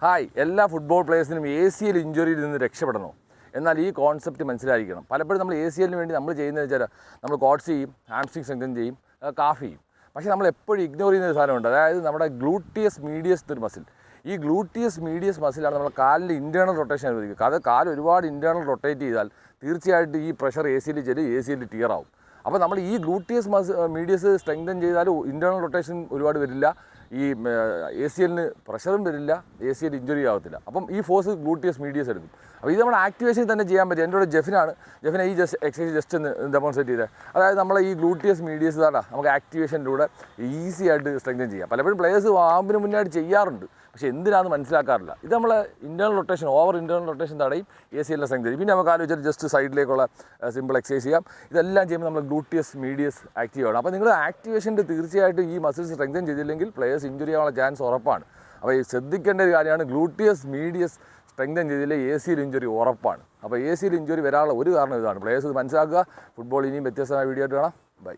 Hi, എല്ലാ football പ്ലേയേഴ്സിനും ACL ഇഞ്ചുറിയിൽ നിന്ന് രക്ഷപ്പെടണോ? എന്നാൽ ഈ കോൺസെപ്റ്റ് മനസ്സിലായിരിക്കണം. പലപ്പോഴും നമ്മൾ ACLന് വേണ്ടി നമ്മൾ ചെയ്യുന്നത് വെച്ചാൽ നമ്മൾ കോട്സ് ചെയ്യും, ഹാംസ്ട്രിങ് സ്ട്രെങ്തൻ ചെയ്യും, കാഫ് ചെയ്യും. പക്ഷേ നമ്മൾ എപ്പോഴും ഇഗ്നോർ ചെയ്യുന്ന ഒരു സാധനമുണ്ട്. അതായത് നമ്മുടെ ഗ്ലൂട്ടിയസ് മീഡിയസ് എന്നൊരു മസിൽ. ഈ ഗ്ലൂട്ടിയസ് മീഡിയസ് മസിലാണ് നമ്മുടെ കാലിൻ്റെ ഇൻറ്റേർണൽ റൊട്ടേഷൻ അനുവദിക്കുക. അത് കാല് ഒരുപാട് ഇൻറ്റേർണൽ റൊട്ടേറ്റ് ചെയ്താൽ തീർച്ചയായിട്ടും ഈ പ്രഷർ ACL ചെല്ലും, ACL ടിയർ ആവും. അപ്പോൾ നമ്മൾ ഈ ഗ്ലൂട്ടിയസ് മീഡിയസ് സ്ട്രെങ്തൻ ചെയ്താൽ ഇൻറ്റേർണൽ റൊട്ടേഷൻ ഒരുപാട് വരില്ല, ഈ ACLന് പ്രഷറും വരില്ല, ACL ഇഞ്ചുറി ആവത്തില്ല. അപ്പം ഈ ഫോഴ്സ് ഗ്ലൂട്ടിയസ് മീഡിയസ് എടുക്കും. അപ്പോൾ ഇത് നമ്മുടെ ആക്ടിവേഷൻ തന്നെ ചെയ്യാൻ പറ്റും. എൻ്റെ കൂടെ ജെഫിനാണ് ഈ എക്സസൈസ് ജസ്റ്റ് ഒന്ന് ഡെമോൺസ്ട്രേറ്റ് ചെയ്തത്. അതായത് നമ്മൾ ഈ ഗ്ലൂട്ടിയസ് മീഡിയസ് തന്നെ നമുക്ക് ആക്ടിവേഷനിലൂടെ ഈസി ആയിട്ട് സ്ട്രെങ്തൻ ചെയ്യാം. പലപ്പോഴും പ്ലേയേഴ്സ് ആമ്പിന് മുന്നായിട്ട് ചെയ്യാറുണ്ട്, പക്ഷേ എന്തിനാണെന്ന് മനസ്സിലാക്കാറില്ല. ഇത് നമ്മളെ internal rotation, over internal rotation തടയും, ACLൻ്റെ സ്ട്രെങ്ത് ചെയ്യും. പിന്നെ നമുക്ക് ആലോചിച്ചാൽ ജസ്റ്റ് സൈഡിലേക്കുള്ള സിമ്പിൾ എക്സസൈസ് ചെയ്യാം. ഇതെല്ലാം ചെയ്യുമ്പോൾ നമ്മൾ ഗ്ലൂട്ടിയസ് മീഡിയസ് ആക്റ്റീവ് ആണ്. അപ്പോൾ നിങ്ങൾ ആക്ടിവേഷൻ്റെ തീർച്ചയായിട്ടും ഈ മസിൽസ് സ്ട്രെങ്തൻ ചെയ്തില്ലെങ്കിൽ പ്ലേയേഴ്സ് ഇഞ്ചുറി ആവാനുള്ള ചാൻസ് ഉറപ്പാണ്. അപ്പോൾ ഈ ശ്രദ്ധിക്കേണ്ട ഒരു കാര്യമാണ്, ഗ്ലൂട്ടിയസ് മീഡിയസ് സ്ട്രെങ്തൻ ചെയ്തില്ലേ ACL ഇഞ്ചുറി ഉറപ്പാണ്. അപ്പോൾ ACL ഇഞ്ചുറി വരാനുള്ള ഒരു കാരണം ഇതാണ്. പ്ലേയേഴ്സ് ഇത് മനസ്സിലാക്കുക. ഫുട്ബോൾ ഇനിയും വ്യത്യസ്തമായ വീഡിയോ ആയിട്ട് കാണാം. ബൈ.